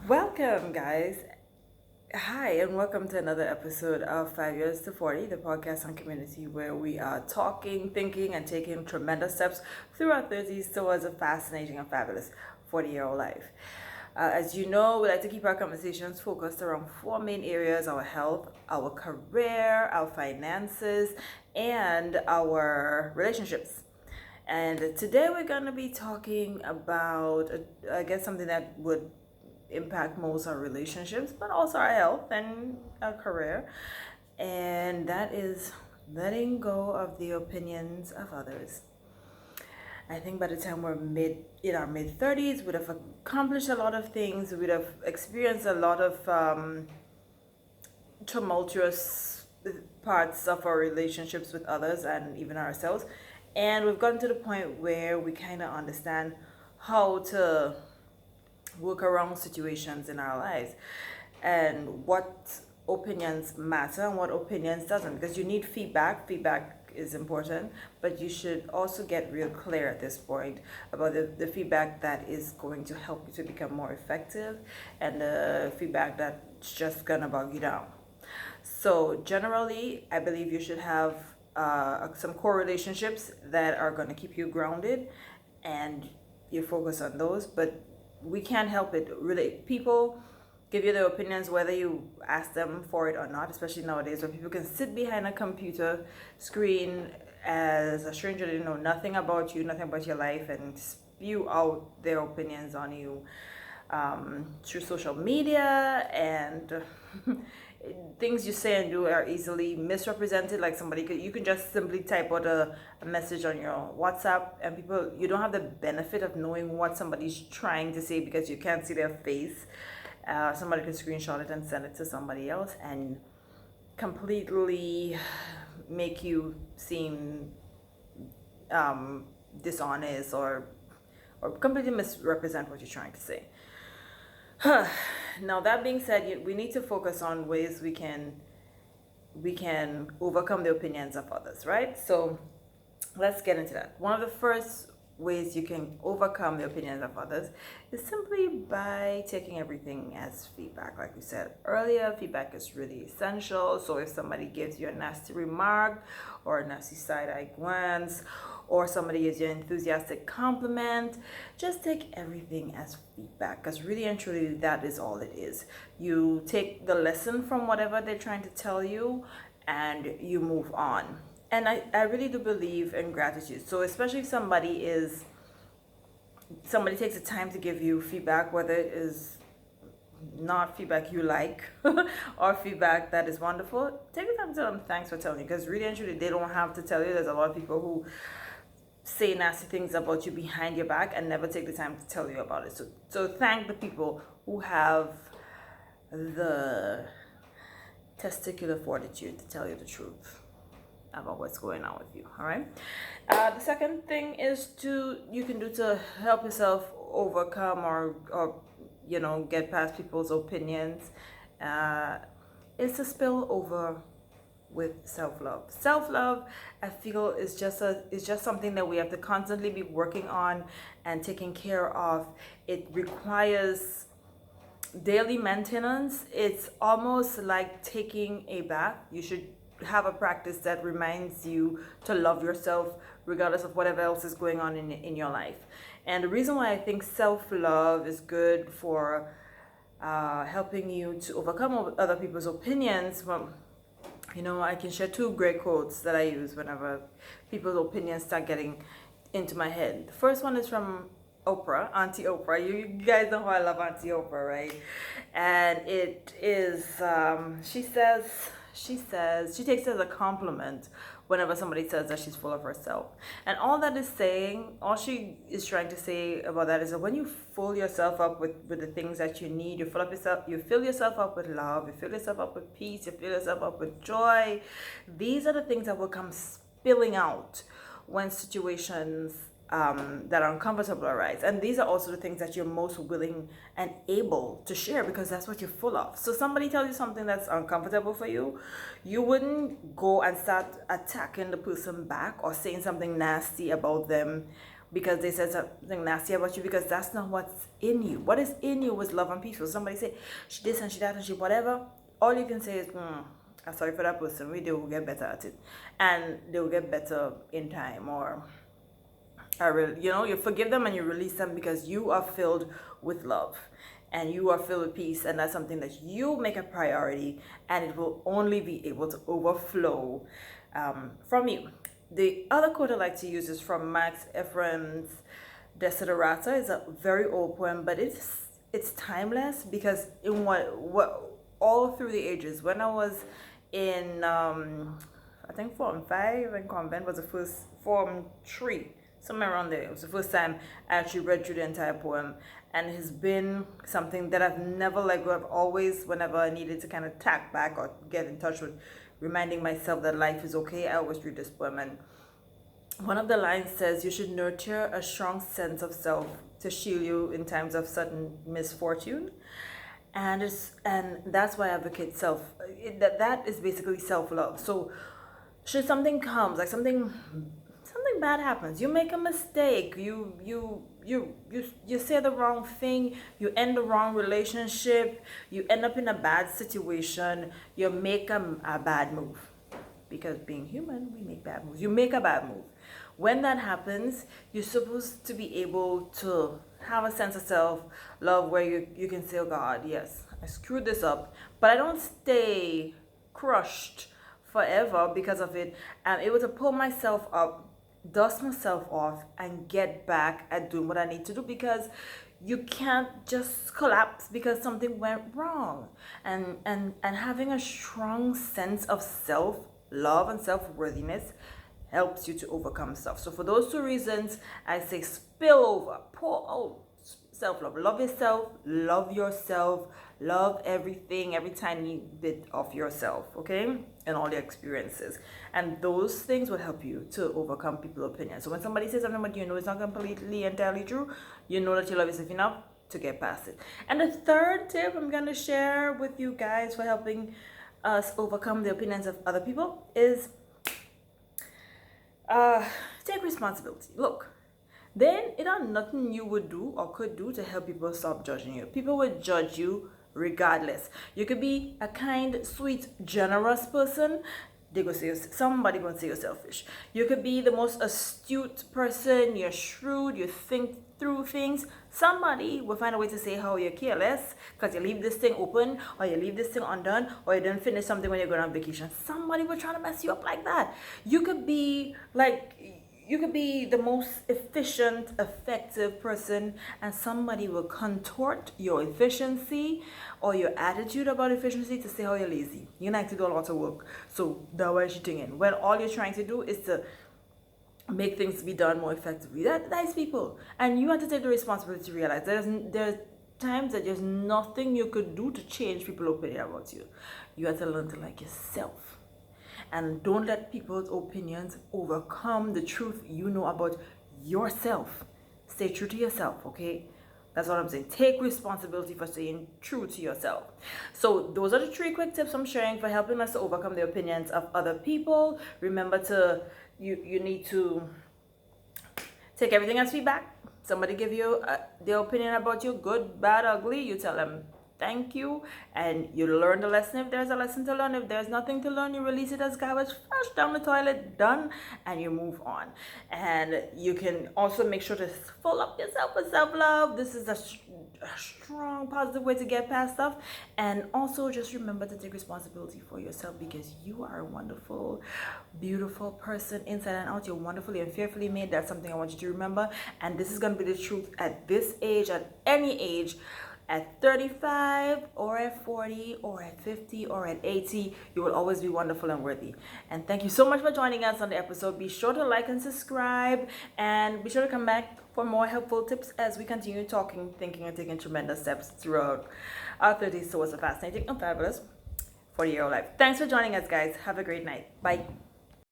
Welcome, guys. Hi, and welcome to another episode of 5 Years to 40, the podcast on community where we are talking, thinking, and taking tremendous steps through our 30s towards a fascinating and fabulous 40-year-old life. As you know, we like to keep our conversations focused around four main areas: our health, our career, our finances, and our relationships. And today we're going to be talking about, I guess, something that would impact most our relationships, but also our health and our career. And that is letting go of the opinions of others. I think by the time we're in our mid 30s, we'd have accomplished a lot of things. We'd have experienced a lot of tumultuous parts of our relationships with others and even ourselves. And we've gotten to the point where we kind of understand how to work around situations in our lives and what opinions matter and what opinions doesn't, because you need feedback is important, but you should also get real clear at this point about the feedback that is going to help you to become more effective and the feedback that's just gonna bog you down. So generally, I believe you should have some core relationships that are going to keep you grounded, and you focus on those. But we can't help it. Really, people give you their opinions whether you ask them for it or not. Especially nowadays, where people can sit behind a computer screen as a stranger, they know nothing about you, nothing about your life, and spew out their opinions on you through social media, and things you say and do are easily misrepresented. Like you can just simply type out a message on your WhatsApp, and you don't have the benefit of knowing what somebody's trying to say because you can't see their face. Somebody could screenshot it and send it to somebody else and completely make you seem dishonest or completely misrepresent what you're trying to say. Now, that being said, we need to focus on ways we can overcome the opinions of others, right? So let's get into that. One of the first ways you can overcome the opinions of others is simply by taking everything as feedback. Like we said earlier, feedback is really essential. So if somebody gives you a nasty remark or a nasty side-eye glance, or somebody gives you an enthusiastic compliment, just take everything as feedback, because really and truly that is all it is. You take the lesson from whatever they're trying to tell you and you move on. And I really do believe in gratitude. So especially if somebody takes the time to give you feedback, whether it is not feedback you like or feedback that is wonderful, take the time to tell them thanks for telling you, because really and truly they don't have to tell you. There's a lot of people who say nasty things about you behind your back and never take the time to tell you about it. So thank the people who have the testicular fortitude to tell you the truth about what's going on with you. All right. The second thing you can do to help yourself overcome or get past people's opinions is to spill over with self-love. Self-love, I feel, is just something that we have to constantly be working on and taking care of. It requires daily maintenance. It's almost like taking a bath. You should have a practice that reminds you to love yourself regardless of whatever else is going on in your life. And the reason why I think self-love is good for helping you to overcome other people's opinions, well, I can share two great quotes that I use whenever people's opinions start getting into my head. The first one is from Oprah, Auntie Oprah. You guys know how I love Auntie Oprah, right? And it is, she takes it as a compliment whenever somebody says that she's full of herself. And all she is trying to say about that is that when you fill yourself up with the things that you need, you fill yourself up with love, you fill yourself up with peace, you fill yourself up with joy. These are the things that will come spilling out when situations that are uncomfortable arise. And these are also the things that you're most willing and able to share, because that's what you're full of. So somebody tells you something that's uncomfortable for you, you wouldn't go and start attacking the person back or saying something nasty about them because they said something nasty about you, because that's not what's in you. What is in you is love and peace. So somebody say she this and she that and she whatever, all you can say is I'm sorry for that person. They will get better at it, and they will get better in time. Or you forgive them and you release them because you are filled with love and you are filled with peace, and that's something that you make a priority, and it will only be able to overflow from you. The other quote I like to use is from Max Ephraim's Destra. It's a very old poem, but it's timeless, because in what all through the ages, when I was in I think Form 5 and convent was the first, Form 3, somewhere around there. It was the first time I actually read through the entire poem, and it has been something that I've never let go. I've always, whenever I needed to kind of tap back or get in touch with reminding myself that life is okay, I always read this poem. And one of the lines says, you should nurture a strong sense of self to shield you in times of sudden misfortune. And that's why I advocate that is basically self-love. So should something comes, like something bad happens, you make a mistake, you say the wrong thing, you end the wrong relationship, you end up in a bad situation, you make a bad move, because being human, we make bad moves. You make a bad move. When that happens, you're supposed to be able to have a sense of self-love where you can say, oh God, yes, I screwed this up, but I don't stay crushed forever because of it. I'm able to pull myself up, dust myself off, and get back at doing what I need to do, because you can't just collapse because something went wrong. And having a strong sense of self-love and self-worthiness helps you to overcome stuff. So for those two reasons, I say spill over, pour out self-love. Love yourself, love everything, every tiny bit of yourself, okay? And all your experiences. And those things will help you to overcome people's opinions. So when somebody says something that you know is not completely entirely true, you know that you love yourself enough to get past it. And the third tip I'm going to share with you guys for helping us overcome the opinions of other people is take responsibility. Look, then it are nothing you would do or could do to help people stop judging you. People would judge you regardless. You could be a kind, sweet, generous person. Somebody gonna say you're selfish. You could be the most astute person. You're shrewd. You think through things. Somebody will find a way to say how you're careless because you leave this thing open, or you leave this thing undone, or you didn't finish something when you're going on vacation. Somebody will try to mess you up like that. You could be the most efficient, effective person, and somebody will contort your efficiency or your attitude about efficiency to say how you're lazy. You like to do a lot of work, so that's why you're cheating in. When all you're trying to do is to make things be done more effectively. That's people. And you have to take the responsibility to realize there's times that there's nothing you could do to change people's opinion about you. You have to learn to like yourself. And don't let people's opinions overcome the truth you know about yourself. Stay true to yourself, okay? That's what I'm saying. Take responsibility for staying true to yourself. So those are the 3 quick tips I'm sharing for helping us to overcome the opinions of other people. Remember you need to take everything as feedback. Somebody give you their opinion about you, good, bad, ugly. You tell them thank you, and you learn the lesson if there's a lesson to learn. If there's nothing to learn, you release it as garbage, flush down the toilet, done, and you move on. And you can also make sure to fill up yourself with self-love. This is a strong, positive way to get past stuff. And also just remember to take responsibility for yourself, because you are a wonderful, beautiful person inside and out. You're wonderfully and fearfully made. That's something I want you to remember. And this is going to be the truth at this age, at any age. At 35 or at 40 or at 50 or at 80, you will always be wonderful and worthy. And thank you so much for joining us on the episode. Be sure to like and subscribe, and be sure to come back for more helpful tips as we continue talking, thinking, and taking tremendous steps throughout our 30s towards a fascinating and fabulous 40-year-old life. Thanks for joining us, guys. Have a great night. Bye.